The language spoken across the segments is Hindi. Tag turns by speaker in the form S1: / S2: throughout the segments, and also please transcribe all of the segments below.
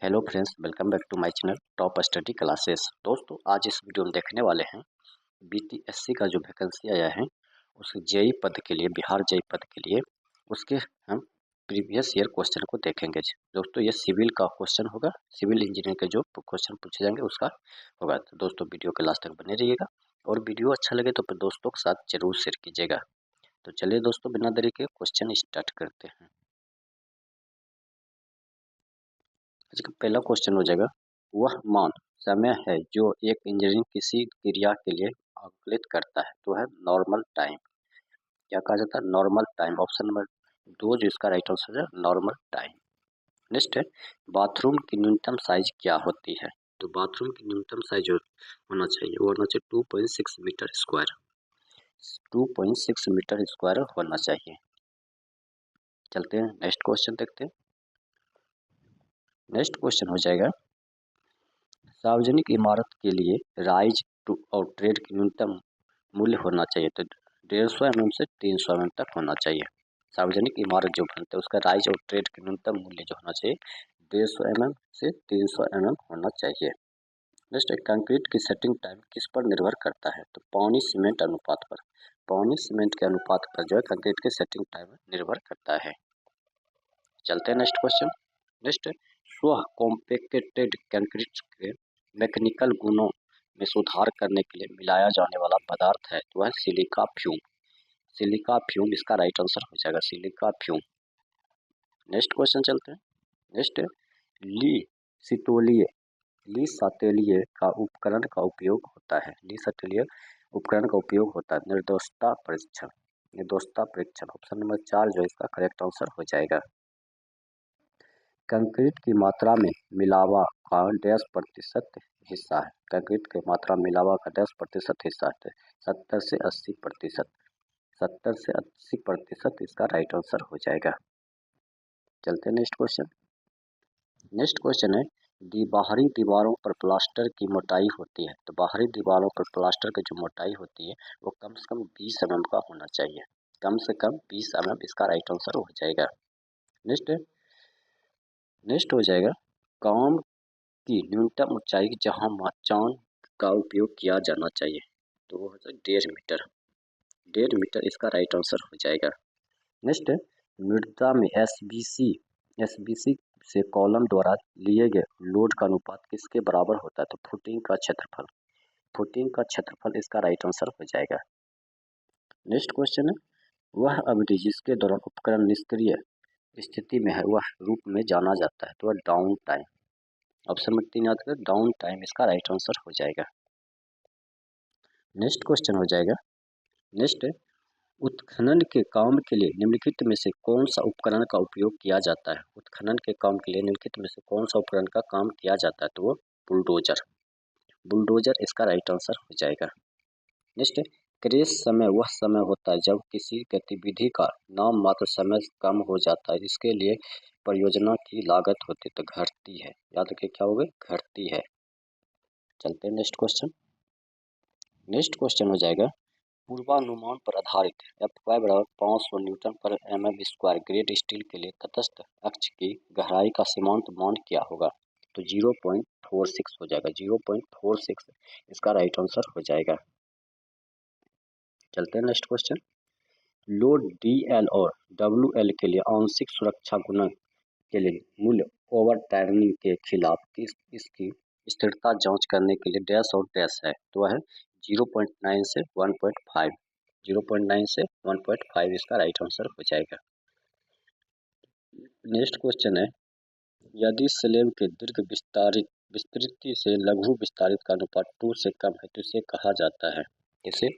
S1: Hello friends, welcome back to my channel top study classes. दोस्तों, आज इस वीडियो में देखने वाले हैं बीटीएससी का जो वैकेंसी आया है उस जेई पद के लिए, बिहार जेई पद के लिए, उसके हम प्रीवियस ईयर क्वेश्चन को देखेंगे। दोस्तों, ये सिविल का क्वेश्चन होगा, सिविल इंजीनियरिंग के जो क्वेश्चन पूछे जाएंगे उसका होगा। तो दोस्तों, वीडियो के लास्ट तक बने रहिएगा और वीडियो अच्छा लगे तो फिर दोस्तों के साथ जरूर शेयर कीजिएगा। तो चलिए दोस्तों, बिना देरी के क्वेश्चन स्टार्ट करते हैं। इसका पहला क्वेश्चन हो जाएगा, वह मान समय है जो एक इंजीनियर किसी क्रिया के लिए आकलित करता है, तो है नॉर्मल टाइम। क्या कहा जाता है? Normal time. ऑप्शन नंबर 2 जो इसका राइट आंसर है, नॉर्मल टाइम। नेक्स्ट है, बाथरूम की न्यूनतम साइज क्या होती है? तो बाथरूम की न्यूनतम साइज होना चाहिए, वो होना चाहिए 2.6 मीटर स्क्वायर। 2.6 मीटर स्क्वायर होना चाहिए। चलते हैं नेक्स्ट क्वेश्चन देखते हैं। नेक्स्ट क्वेश्चन हो जाएगा, सार्वजनिक इमारत के लिए राइज टू और ट्रेड की न्यूनतम मूल्य होना चाहिए, तो 150 mm से 300 mm तक होना चाहिए। सार्वजनिक इमारत जो बनते हैं उसका राइज और ट्रेड की न्यूनतम मूल्य जो होना चाहिए 150 mm से 300 mm होना चाहिए। नेक्स्ट है, कंक्रीट की सेटिंग टाइम किस पर निर्भर करता है? तो पानी सीमेंट अनुपात पर। पानी सीमेंट के अनुपात पर जो है कंक्रीट के सेटिंग टाइम निर्भर करता है। चलते हैं नेक्स्ट क्वेश्चन। नेक्स्ट, स्व कॉम्पैक्टेड कंक्रीट के मैकेनिकल गुणों में सुधार करने के लिए मिलाया जाने वाला पदार्थ है, तो वह सिलिका फ्यूम। सिलिका फ्यूम इसका राइट आंसर हो जाएगा, सिलिका फ्यूम। नेक्स्ट क्वेश्चन चलते हैं। नेक्स्ट, ली सितोलिए ली सातेलिए का उपकरण का उपयोग होता है। ली सातेलिए उपकरण का उपयोग होता है निर्दोषता परीक्षण। निर्दोषता परीक्षण ऑप्शन नंबर 4 जो इसका करेक्ट आंसर हो जाएगा। कंक्रीट की मात्रा में मिलावा का 10% हिस्सा है। कंक्रीट की मात्रा में मिलावा का 10% हिस्सा है, 70 से 80%। 70 से 80% इसका राइट आंसर हो जाएगा। चलते हैं नेक्स्ट क्वेश्चन। नेक्स्ट क्वेश्चन है, बाहरी दीवारों पर प्लास्टर की मोटाई होती है, तो बाहरी दीवारों पर प्लास्टर की जो मोटाई होती है वो कम से कम 20 mm का होना चाहिए। कम से कम 20 mm इसका राइट आंसर हो जाएगा। नेक्स्ट हो जाएगा, काम की न्यूनतम ऊंचाई जहां मचान का उपयोग किया जाना चाहिए, तो वो होता है 1.5 मीटर। 1.5 मीटर इसका राइट आंसर हो जाएगा। नेक्स्ट है, मृदा में एसबीसी से कॉलम द्वारा लिए गए लोड का अनुपात किसके बराबर होता है? तो फुटिंग का क्षेत्रफल। फुटिंग का क्षेत्रफल इसका राइट आंसर हो जाएगा। नेक्स्ट क्वेश्चन है, वह अवधि जिसके दौरान उपकरण निष्क्रिय स्थिति में है वह रूप में जाना जाता है, तो वह डाउन टाइम। ऑप्शन नंबर 3 याद करें, डाउन टाइम इसका राइट आंसर हो जाएगा। नेक्स्ट क्वेश्चन हो जाएगा, नेक्स्ट उत्खनन के काम के लिए निम्नलिखित में से कौन सा उपकरण का उपयोग किया जाता है? उत्खनन के काम के लिए निम्नलिखित में से कौन सा उपकरण का काम किया जाता है? तो वो बुलडोजर। बुलडोजर इसका राइट आंसर हो जाएगा। नेक्स्ट, क्रैश समय वह समय होता है जब किसी गतिविधि का नाम मात्र समय कम हो जाता है, इसके लिए परियोजना की लागत होती है, तो घटती है। याद रखिए क्या होगा, घटती है। चलते हैं नेक्स्ट क्वेश्चन। नेक्स्ट क्वेश्चन हो जाएगा, पूर्वानुमान पर आधारित Fy बराबर 500 न्यूटन पर mm² ग्रेड स्टील के लिए तटस्थ अक्ष की गहराई का सीमांत मान क्या होगा? तो 0.46 हो जाएगा। 0.46 इसका राइट आंसर हो जाएगा। चलते हैं नेक्स्ट क्वेश्चन। लोड DL और WL के लिए आंशिक सुरक्षा गुणक के लिए मूल्य ओवर टर्निंग के खिलाफ इसकी स्थिरता जांच करने के लिए डैश और डैश है, तो वह 0.9 से 1.5। 0.9 से 1.5 इसका राइट आंसर हो जाएगा। नेक्स्ट क्वेश्चन है, यदि स्लेब के दीर्घ विस्तृति से लघु विस्तारित का अनुपात 2 से कम है तो इसे कहा जाता है। इसे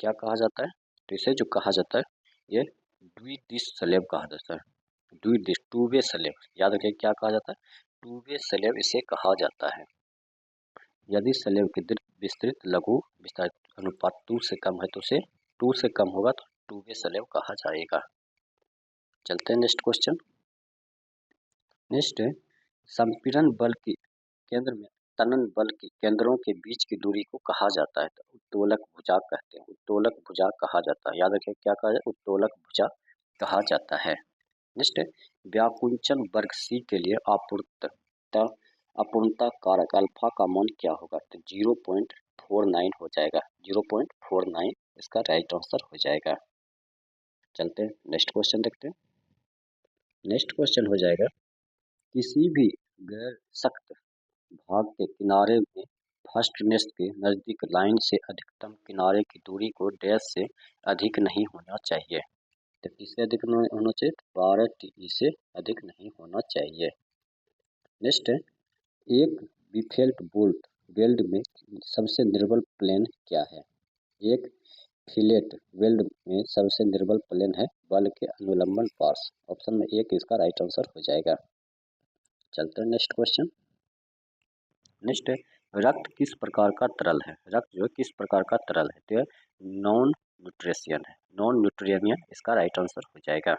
S1: क्या कहा जाता है? तो इसे जो कहा जाता है ये द्विदिश स्लेब कहा जाता है। द्विदिश, टू वे स्लेब। याद रखिए क्या कहा जाता है, टू वे स्लेब इसे कहा जाता है। यदि स्लेब की दीर्घ विस्तृत लघु विस्तारित अनुपात 2 से कम है तो उसे 2 से कम होगा तो टू वे स्लेब कहा जाएगा। चलते हैं नेक्स्ट क्वेश्चन। नेक्स्ट है, संपीड़न बल की केंद्र में तनन बल की केंद्रों के बीच की दूरी को कहा जाता है, तो उत्तोलक भुजा कहते हैं। उत्तोलक भुजा कहा जाता है। याद रखिए क्या कहा जाए, उत्तोलक भुजा कहा जाता है। नेक्स्ट है, व्याकुंचन वर्ग C के लिए आपूर्त अपूर्णता कारक अल्फा का मान क्या होगा, तो 0.49 हो जाएगा। 0.49 इसका राइट आंसर हो जाएगा। चलते हैं नेक्स्ट क्वेश्चन देखते हैं। नेक्स्ट क्वेश्चन हो जाएगा, किसी भी गैर सख्त भाग के किनारे में फर्स्टनेस के नजदीक लाइन से अधिकतम किनारे की दूरी को डैश से अधिक नहीं होना चाहिए। तो किससे अधिक होना चाहिए, 12 टी से अधिक नहीं होना चाहिए। नेक्स्ट है, एक बिफेल्ट बोल्ट वेल्ड में सबसे निर्बल प्लेन क्या है। एक फिलेट वेल्ड में सबसे निर्बल प्लेन है बल के अनुलंबन पार्श्व। ऑप्शन में एक इसका राइट आंसर हो जाएगा। चलते हैं नेक्स्ट क्वेश्चन। नेक्स्ट है, रक्त किस प्रकार का तरल है। रक्त जो है किस प्रकार का तरल है, तो नॉन न्यूट्रिशियन है, नॉन न्यूट्रियनियन इसका राइट आंसर हो जाएगा।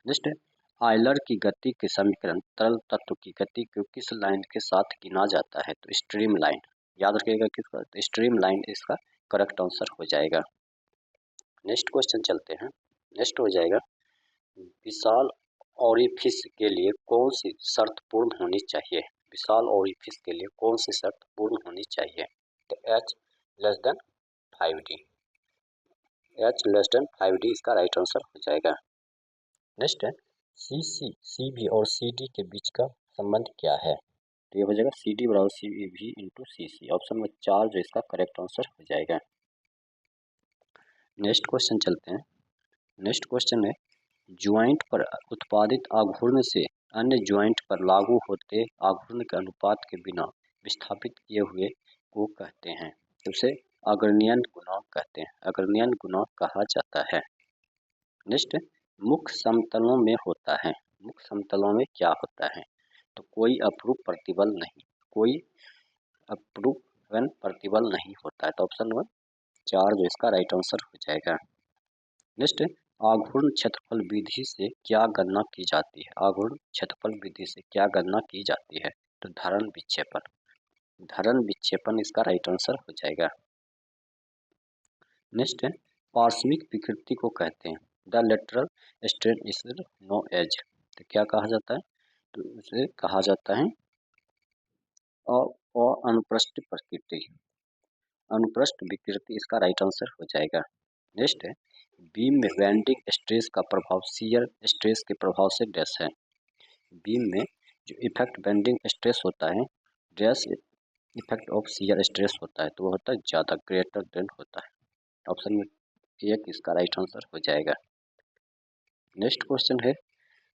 S1: नेक्स्ट है, आयलर की गति के समीकरण तरल तत्व की गति को किस लाइन के साथ गिना जाता है, तो स्ट्रीम लाइन। याद रखिएगा किसका, तो स्ट्रीम लाइन इसका करेक्ट आंसर हो जाएगा। नेक्स्ट क्वेश्चन चलते हैं। नेक्स्ट हो जाएगा, विशाल ओरिफिस के लिए कौन सी शर्त पूर्ण होनी चाहिए। विशाल ओरिफिस के लिए कौन सी शर्त पूर्ण होनी चाहिए, तो H <5D। H<5D इसका राइट आंसर हो जाएगा। नेक्स्ट है, CB और CD के बीच का संबंध क्या है, तो ये हो जाएगा CD बराबर CB इंटू CC। ऑप्शन में 4 जो इसका करेक्ट आंसर हो जाएगा। नेक्स्ट क्वेश्चन चलते हैं। नेक्स्ट क्वेश्चन है, ज्वाइंट पर उत्पादित आघूर्ण से अन्य ज्वाइंट पर लागू होते आघूर्ण के अनुपात के बिना विस्थापित किए हुए को कहते हैं, तो उसे अग्रणी गुणांक कहते हैं, अग्रणी गुणांक कहा जाता है। नेक्स्ट, मुख्य समतलों में होता है। मुख्य समतलों में क्या होता है, तो कोई अपरूप प्रतिबल नहीं, कोई अपरूपण प्रतिबल नहीं होता है। तो ऑप्शन नंबर 4 जो इसका राइट आंसर हो जाएगा। नेक्स्ट, आघूर्ण क्षेत्रफल विधि से क्या गणना की जाती है। आघूर्ण क्षेत्रफल विधि से क्या गणना की जाती है, तो धरण विक्षेपण। धरण विक्षेपण इसका राइट आंसर हो जाएगा। नेक्स्ट है, पार्श्विक विकृति को कहते हैं, the lateral strain is no age. तो क्या कहा जाता है, तो उसे कहा जाता है अनुप्रस्थ प्रकृति, अनुप्रस्थ विकृति इसका राइट आंसर हो जाएगा। नेक्स्ट है, बीम में बेंडिंग स्ट्रेस का प्रभाव शियर स्ट्रेस के प्रभाव से डैश है। बीम में जो इफेक्ट बेंडिंग स्ट्रेस होता है, dash effect of shear stress होता है, तो वो होता है ज़्यादा, ग्रेटर देन होता है। ऑप्शन में एक इसका राइट आंसर हो जाएगा। नेक्स्ट क्वेश्चन है,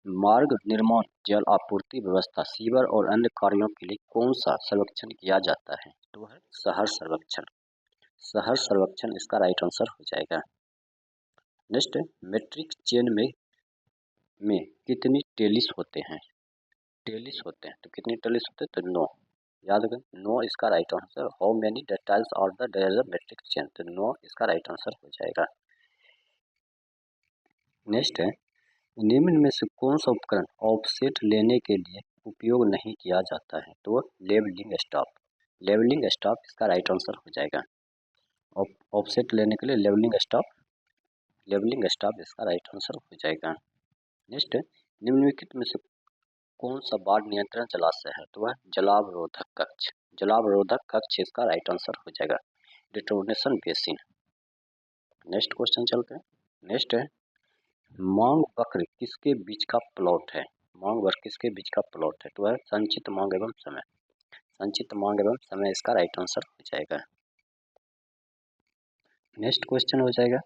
S1: मार्ग निर्माण जल आपूर्ति व्यवस्था सीवर और अन्य कार्यों के लिए कौन सा सर्वेक्षण किया जाता है, तो है शहर सर्वेक्षण। शहर सर्वेक्षण इसका राइट आंसर हो जाएगा। नेक्स्ट, मेट्रिक चेन में कितनी टेलिस होते हैं। टेलिस होते हैं, तो कितनी टेलिस होते हैं, तो 9। याद रखें 9 इसका right answer. How many details are there metric chain, तो 9 इसका राइट आंसर हो जाएगा। नेक्स्ट है, निम्न में से कौन सा उपकरण ऑफसेट लेने के लिए उपयोग नहीं किया जाता है, तो लेवलिंग स्टाफ। लेवलिंग स्टाफ इसका राइट आंसर हो जाएगा। ऑफसेट लेने के लिए लेवलिंग स्टाफ इसका राइट आंसर हो जाएगा। नेक्स्ट, निम्नलिखित में से कौन सा बाढ़ नियंत्रण जलाशय है, तो वह जलावरोधक कक्ष। जलावरोधक कक्ष इसका राइट आंसर हो जाएगा। Detonation basin. नेक्स्ट क्वेश्चन चलते हैं। नेक्स्ट है, मांग वक्र किसके बीच का प्लॉट है। मांग वक्र किसके बीच का प्लॉट है, तो वह संचित मांग एवं समय। संचित मांग एवं समय इसका राइट आंसर हो जाएगा। नेक्स्ट क्वेश्चन हो जाएगा,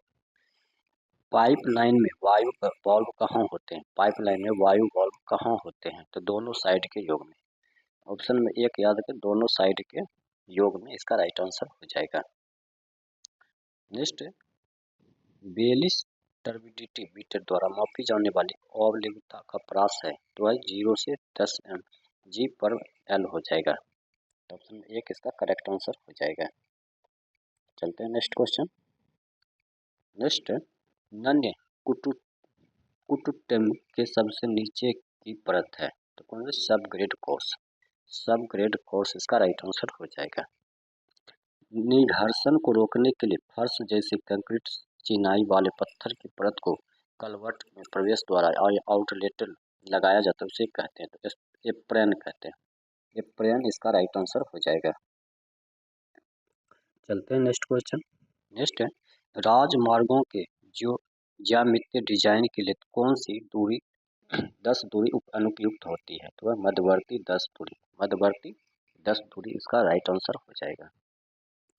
S1: पाइपलाइन में वायु वाल्व कहाँ होते हैं। पाइपलाइन में वायु वाल्व कहाँ होते हैं, तो दोनों साइड के योग में। ऑप्शन में एक याद रखें, दोनों साइड के योग में इसका राइट आंसर हो जाएगा। नेक्स्ट, बेलिस टर्बिडिटी मीटर द्वारा मापी जाने वाली अवलिप्तता का प्रास है, तो वह 0 से 10 mg/L हो जाएगा। ऑप्शन में एक इसका करेक्ट आंसर हो जाएगा। चलते हैं नेक्स्ट क्वेश्चन। नेक्स्ट, नन्य कुटुटम के सबसे नीचे की परत है, तो कौन सा, सब ग्रेड कोर्स। सब ग्रेड कोर्स इसका राइट आंसर हो जाएगा। निघर्षण को रोकने के लिए फर्श जैसे कंक्रीट चिनाई वाले पत्थर की परत को कलवर्ट में प्रवेश द्वारा आउटलेट लगाया जाता है, उसे कहते हैं, तो एप्रैन कहते हैं। एप्रैन इसका राइट आंसर हो जाएगा। चलते हैं नेक्स्ट क्वेश्चन। नेक्स्ट है राजमार्गों के जो ज्यामितीय डिजाइन के लिए कौन सी दूरी 10 दूरी अनुपयुक्त होती है? तो मध्यवर्ती 10 दूरी, मध्यवर्ती 10 दूरी इसका राइट आंसर हो जाएगा।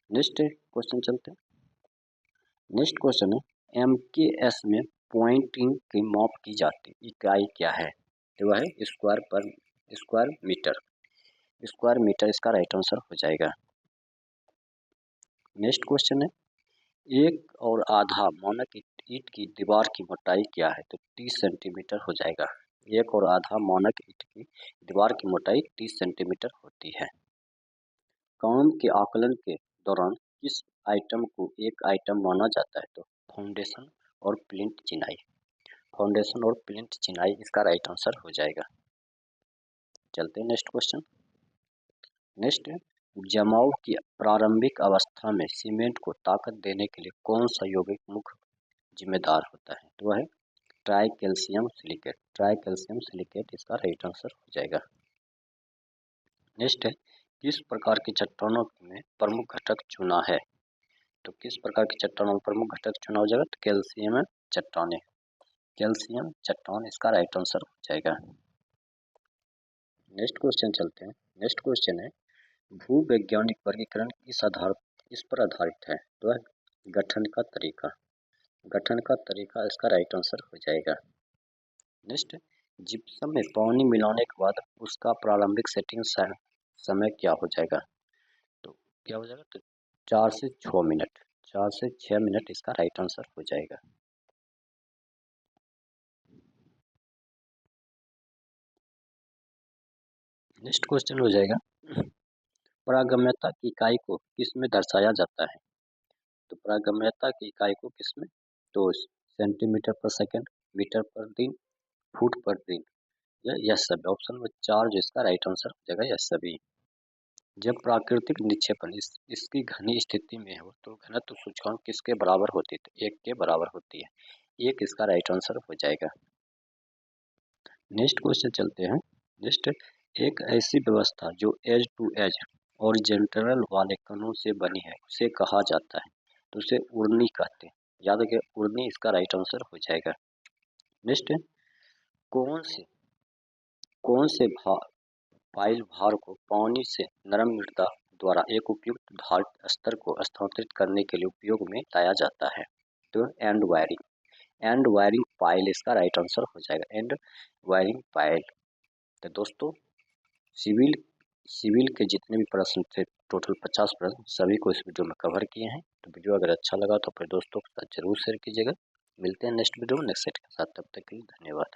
S1: नेक्स्ट क्वेश्चन चलते हैं। नेक्स्ट क्वेश्चन है एमकेएस में पॉइंटिंग की माप की जाती इकाई क्या है? तो वह है स्क्वायर मीटर, स्क्वायर मीटर इसका राइट आंसर हो जाएगा। नेक्स्ट क्वेश्चन है एक और आधा मानक ईंट की दीवार की मोटाई क्या है? तो 30 सेंटीमीटर हो जाएगा। एक और आधा मानक ईंट की दीवार की मोटाई 30 सेंटीमीटर होती है। काम के आकलन के दौरान किस आइटम को एक आइटम माना जाता है? तो फाउंडेशन और प्लिंथ चिनाई, फाउंडेशन और प्लिंथ चिनाई इसका राइट आंसर हो जाएगा। चलते हैं नेक्स्ट क्वेश्चन। नेक्स्ट जमाव की प्रारंभिक अवस्था में सीमेंट को ताकत देने के लिए कौन सा यौगिक मुख्य जिम्मेदार होता है? तो वह है try calcium silicate, try calcium silicate इसका राइट आंसर हो जाएगा। नेक्स्ट है किस प्रकार की चट्टानों में प्रमुख घटक चुना है? तो किस प्रकार की चट्टानों में प्रमुख घटक चुना हो जाएगा? तो कैल्शियम चट्टानें, कैल्शियम चट्टान इसका राइट आंसर हो जाएगा। नेक्स्ट क्वेश्चन चलते हैं। नेक्स्ट क्वेश्चन है भूवैज्ञानिक वर्गीकरण किस पर आधारित है? तो गठन का तरीका, गठन का तरीका इसका राइट आंसर हो जाएगा। नेक्स्ट जिप्सम में पानी मिलाने के बाद उसका प्रारंभिक सेटिंग समय क्या हो जाएगा? तो क्या हो जाएगा? तो 4 से 6 मिनट, 4 से 6 मिनट इसका राइट आंसर हो जाएगा। नेक्स्ट क्वेश्चन हो जाएगा पारगम्यता की इकाई को किस में दर्शाया जाता है? तो पारगम्यता की इकाई को किस में? तो सेंटीमीटर पर सेकंड, मीटर पर दिन, फुट पर दिन, यह सभी ऑप्शन में 4 जो इसका राइट आंसर हो जाएगा यह सभी। जब प्राकृतिक निक्षेपण इसकी घनी स्थिति में हो तो घनत्व सूचकांक किसके बराबर होती है? तो 1 के बराबर होती है। 1 इसका राइट आंसर हो जाएगा। नेक्स्ट क्वेश्चन चलते हैं। नेक्स्ट एक ऐसी व्यवस्था जो एज टू एज हॉरिजॉन्टल वाले कणों से बनी है उसे कहा जाता है? तो उसे उड़नी कहते हैं। याद रखिए उड़नी इसका राइट आंसर हो जाएगा। नेक्स्ट कौन से पाइल भार को पानी से नरम मृदा द्वारा एक उपयुक्त भार स्तर को स्थानांतरित करने के लिए उपयोग में लाया जाता है? तो and wiring, and wiring pile इसका राइट आंसर हो जाएगा। And wiring pile. तो दोस्तों सिविल के जितने भी प्रश्न थे टोटल 50 प्रश्न सभी को इस वीडियो में कवर किए हैं। तो वीडियो अगर अच्छा लगा तो अपने दोस्तों के साथ जरूर शेयर कीजिएगा। मिलते हैं नेक्स्ट वीडियो में नेक्स्ट सेट के साथ, तब तक के लिए धन्यवाद।